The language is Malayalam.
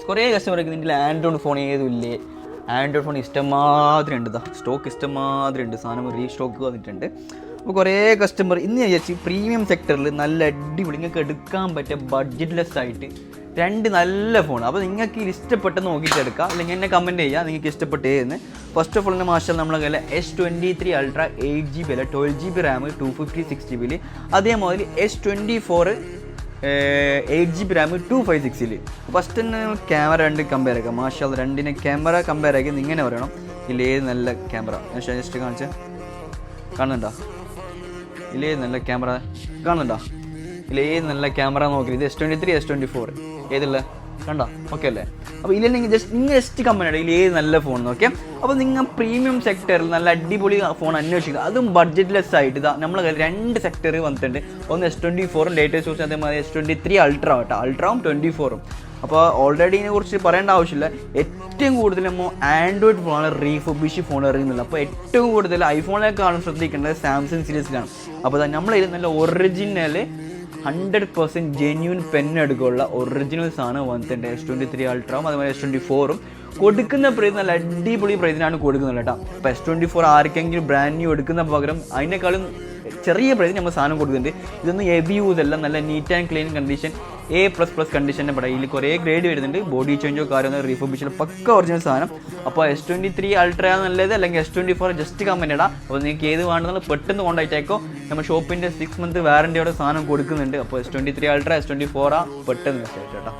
കുറേ കസ്റ്റമർക്ക് നിൻ്റെ ആൻഡ്രോയിഡ് ഫോൺ ഏതുമില്ലേ, ആൻഡ്രോയിഡ് ഫോൺ ഇഷ്ടംമാതിരി ഉണ്ട്, സ്റ്റോക്ക് ഇഷ്ടംമാതിരി ഉണ്ട്, സാധനം റീസ്റ്റോക്ക് വന്നിട്ടുണ്ട്. അപ്പോൾ കുറേ കസ്റ്റമർ ഇന്ന് വിചാരിച്ച് പ്രീമിയം സെക്ടറിൽ നല്ല അടിപൊളി നിങ്ങൾക്ക് എടുക്കാൻ പറ്റിയ ബഡ്ജറ്റ്ലെസ് ആയിട്ട് 2 നല്ല ഫോൺ. അപ്പോൾ നിങ്ങൾക്ക് ഇഷ്ടപ്പെട്ടെന്ന് നോക്കിയിട്ട് എടുക്കുക, അല്ലെങ്കിൽ എന്നെ കമൻറ്റ് ചെയ്യുക നിങ്ങൾക്ക് ഇഷ്ടപ്പെട്ടേന്ന്. ഫസ്റ്റ് ഓഫ് ഓൾ തന്നെ മാഷാ നമ്മളെ കയ്യിൽ S23 Ultra 8GB അല്ല 12GB RAM 256GB, അതേമാതിരി S24 8GB RAM 256. ഫസ്റ്റ് തന്നെ ക്യാമറ 2 കമ്പയർ ആക്കുക. മാഷാ രണ്ടിനെ ക്യാമറ കമ്പയർ ആക്കി ഇങ്ങനെ പറയണം, ഇതിലേത് നല്ല ക്യാമറ ഞാൻ ജസ്റ്റ് കാണിച്ചാൽ കാണുന്നുണ്ടോ, ഇതിലേത് നല്ല ക്യാമറ കാണുന്നുണ്ടോ, ഇതിലേത് നല്ല ക്യാമറ നോക്കി. ഇത് S23 S24 ഏതുള്ള കണ്ടോ, ഓക്കെ അല്ലേ? അപ്പോൾ ഇതിലെങ്കിൽ ജസ്റ്റ് കമ്പനിയുടെ ഇതിൽ ഏത് നല്ല ഫോൺ നോക്കിയാൽ. അപ്പോൾ നിങ്ങൾ പ്രീമിയം സെക്ടറിൽ നല്ല അടിപൊളി ഫോൺ അന്വേഷിക്കുക, അതും ബഡ്ജറ്റ്ലെസ് ആയിട്ട്. ഇതാ നമ്മളെ കയ്യിൽ 2 സെക്ടർ വന്നിട്ടുണ്ട്. ഒന്ന് S24 ലേറ്റസ്റ്റ് വെച്ച്, അതേമാതിരി S23 Ultra കേട്ടോ, അൾട്രാവും 24. അപ്പോൾ ഓൾറെഡി ഇതിനെക്കുറിച്ച് പറയേണ്ട ആവശ്യമില്ല. ഏറ്റവും കൂടുതൽ നമ്മൾ ആൻഡ്രോയിഡ് ഫോണാണ് റീഫർബിഷ് ഫോൺ ഇറങ്ങുന്നില്ല. അപ്പോൾ ഏറ്റവും കൂടുതൽ ഐഫോണിലേക്കാളും ശ്രദ്ധിക്കേണ്ടത് സാംസങ് സീരീസിലാണ്. അപ്പോൾ നമ്മളതിൽ നല്ല ഒറിജിനൽ 100% ജെന്യൂൻ പെന്നെടുക്കുള്ള ഒറിജിനൽ സാധനം വന്നിട്ടുണ്ട്. S23 Ultra അതുപോലെ S24 കൊടുക്കുന്ന പ്രൈസ് നല്ല അടിപൊളി പ്രൈസിനാണ് കൊടുക്കുന്നത് കേട്ടോ. അപ്പോൾ S24 ആർക്കെങ്കിലും ബ്രാൻഡ് ന്യൂ എടുക്കുന്ന പകരം അതിനേക്കാളും ചെറിയ പ്രൈസിന് നമ്മൾ സാധനം കൊടുക്കുന്നുണ്ട്. ഇതൊന്നും ഹെവി യൂസ് അല്ല, നല്ല neat and clean condition, A++ കണ്ടീഷൻ്റെ പടം. ഇതിൽ കുറേ ഗ്രേഡ് വരുന്നുണ്ട്, ബോഡി ചേഞ്ചോ കാര്യമോ റീഫർബിഷോ പക്ക ഒറിജിനൽ സാധനം. അപ്പോൾ S23 Ultra നല്ലത്, അല്ലെങ്കിൽ S24 ജസ്റ്റ് കമ്പനി ഇടാം. അപ്പോൾ നിങ്ങൾക്ക് ഏത് വേണമെന്നുള്ള പെട്ടെന്ന് കോൺടാക്റ്റ് ആയിക്കോ. നമ്മൾ ഷോപ്പിൻ്റെ 6 month വാറൻറ്റിയോടെ സാധനം കൊടുക്കുന്നുണ്ട്. അപ്പോൾ S23 Ultra S24 പെട്ടെന്ന് മെസ്സേജ് കേട്ടോ.